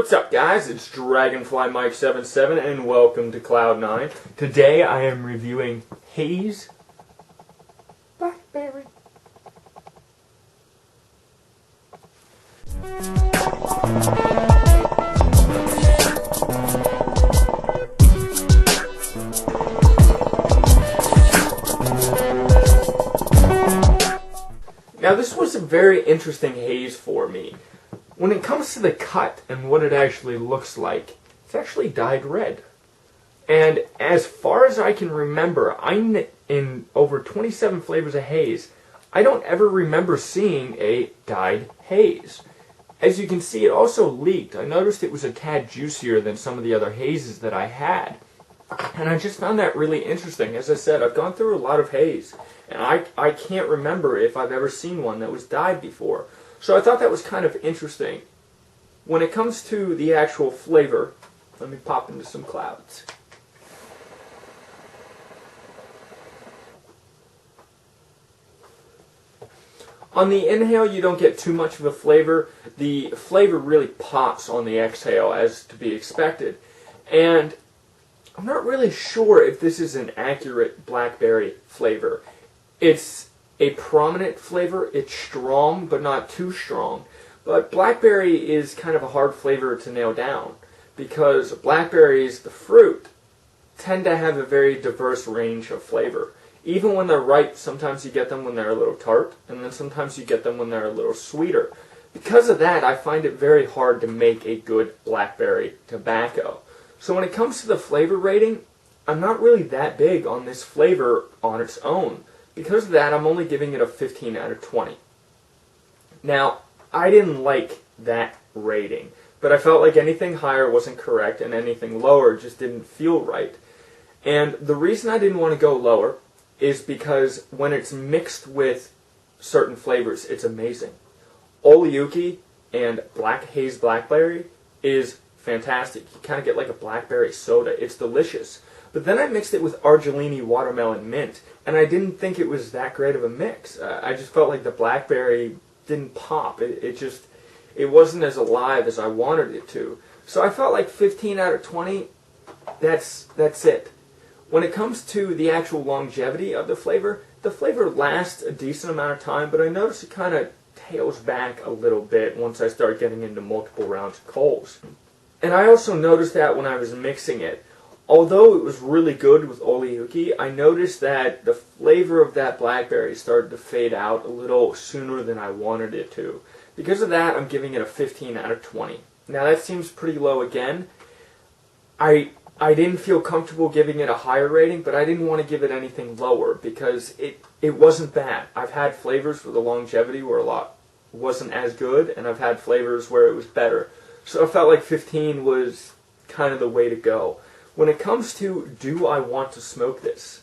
What's up, guys? It's Dragonfly Mike 77 and welcome to Cloud9. Today I am reviewing Haze Blackberry. Now this was a very interesting haze for me. When it comes to the cut and what it actually looks like, it's actually dyed red. And as far as I can remember, I'm in over 27 flavors of haze. I don't ever remember seeing a dyed haze. As you can see, it also leaked. I noticed it was a tad juicier than some of the other hazes that I had. And I just found that really interesting. As I said, I've gone through a lot of haze, and I can't remember if I've ever seen one that was dyed before. So I thought that was kind of interesting. When it comes to the actual flavor, let me pop into some clouds. On the inhale, you don't get too much of a flavor. The flavor really pops on the exhale, as to be expected. And I'm not really sure if this is an accurate blackberry flavor. It's a prominent flavor. It's strong, but not too strong. But blackberry is kind of a hard flavor to nail down because blackberries, the fruit, tend to have a very diverse range of flavor. Even when they're ripe, sometimes you get them when they're a little tart, and then sometimes you get them when they're a little sweeter. Because of that, I find it very hard to make a good blackberry tobacco. So when it comes to the flavor rating, I'm not really that big on this flavor on its own. Because of that, I'm only giving it a 15 out of 20. Now, I didn't like that rating, but I felt like anything higher wasn't correct and anything lower just didn't feel right. And the reason I didn't want to go lower is because when it's mixed with certain flavors, it's amazing. Oleuki and Haze Blackberry is fantastic. You kind of get like a blackberry soda. It's delicious. But then I mixed it with Argelini Watermelon Mint, and I didn't think it was that great of a mix. I just felt like the blackberry didn't pop. It wasn't as alive as I wanted it to. So I felt like 15 out of 20, that's it. When it comes to the actual longevity of the flavor lasts a decent amount of time, but I notice it kind of tails back a little bit once I start getting into multiple rounds of Coles. And I also noticed that when I was mixing it. Although it was really good with Oleuki, I noticed that the flavor of that blackberry started to fade out a little sooner than I wanted it to. Because of that, I'm giving it a 15 out of 20. Now that seems pretty low again. I didn't feel comfortable giving it a higher rating, but I didn't want to give it anything lower because it wasn't bad. I've had flavors where the longevity were a lot wasn't as good, and I've had flavors where it was better. So I felt like 15 was kind of the way to go. When it comes to, do I want to smoke this?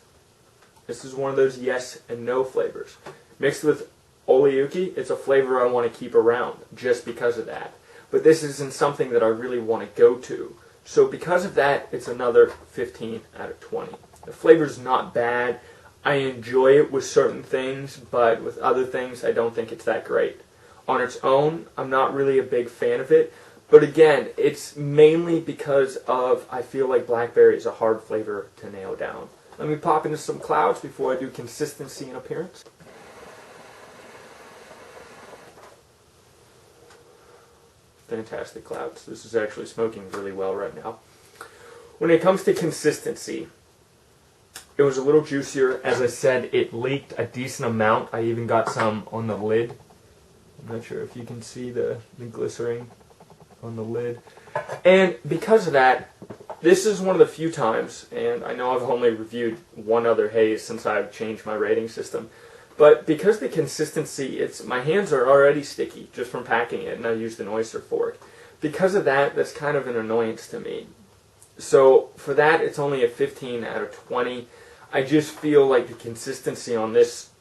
This is one of those yes and no flavors. Mixed with Oleuki, it's a flavor I want to keep around just because of that. But this isn't something that I really want to go to. So because of that, it's another 15 out of 20. The flavor's not bad. I enjoy it with certain things, but with other things, I don't think it's that great. On its own, I'm not really a big fan of it. But again, it's mainly because of I feel like blackberry is a hard flavor to nail down. Let me pop into some clouds before I do consistency and appearance. Fantastic clouds. This is actually smoking really well right now. When it comes to consistency, it was a little juicier. As I said, it leaked a decent amount. I even got some on the lid. I'm not sure if you can see the glycerin on the lid. And because of that, this is one of the few times, and I know I've only reviewed one other haze since I've changed my rating system, but because the consistency, my hands are already sticky just from packing it, and I used an oyster fork. Because of that, that's kind of an annoyance to me. So for that, it's only a 15 out of 20. I just feel like the consistency on this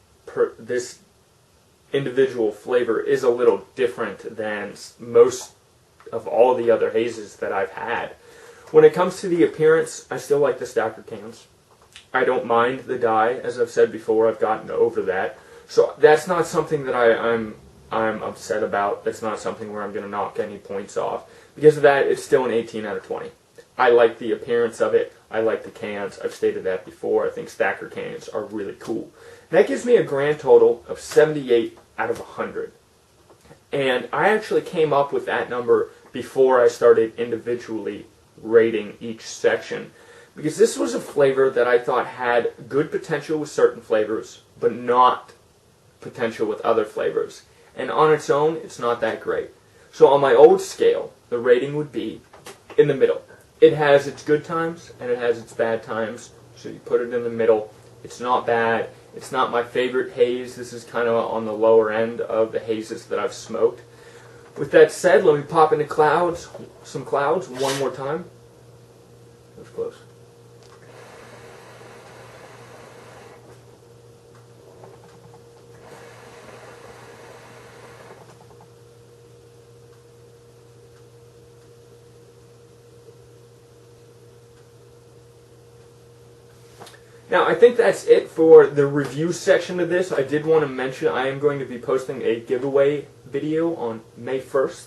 individual flavor is a little different than most of all the other hazes that I've had. When it comes to the appearance, I still like the stacker cans. I don't mind the dye. As I've said before, I've gotten over that. So that's not something that I'm upset about. That's not something where I'm going to knock any points off. Because of that, it's still an 18 out of 20. I like the appearance of it. I like the cans. I've stated that before. I think stacker cans are really cool. That gives me a grand total of 78 out of 100. And I actually came up with that number before I started individually rating each section, because this was a flavor that I thought had good potential with certain flavors, but not potential with other flavors. And on its own, it's not that great. So on my old scale, the rating would be in the middle. It has its good times and it has its bad times, so you put it in the middle. It's not bad. It's not my favorite haze. This is kind of on the lower end of the hazes that I've smoked. With that said, let me pop into some clouds one more time. That was close. Now, I think that's it for the review section of this. I did want to mention I am going to be posting a giveaway video on May 1st.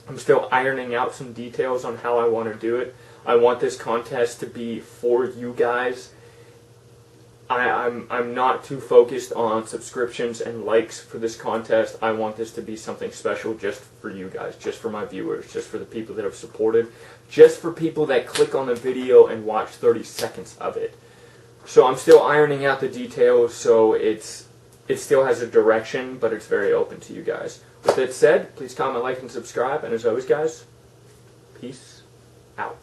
I'm still ironing out some details on how I want to do it. I want this contest to be for you guys. I'm not too focused on subscriptions and likes for this contest. I want this to be something special just for you guys, just for my viewers, just for the people that have supported, just for people that click on the video and watch 30 seconds of it. So I'm still ironing out the details, so it still has a direction, but it's very open to you guys. With that said, please comment, like, and subscribe, and as always, guys, peace out.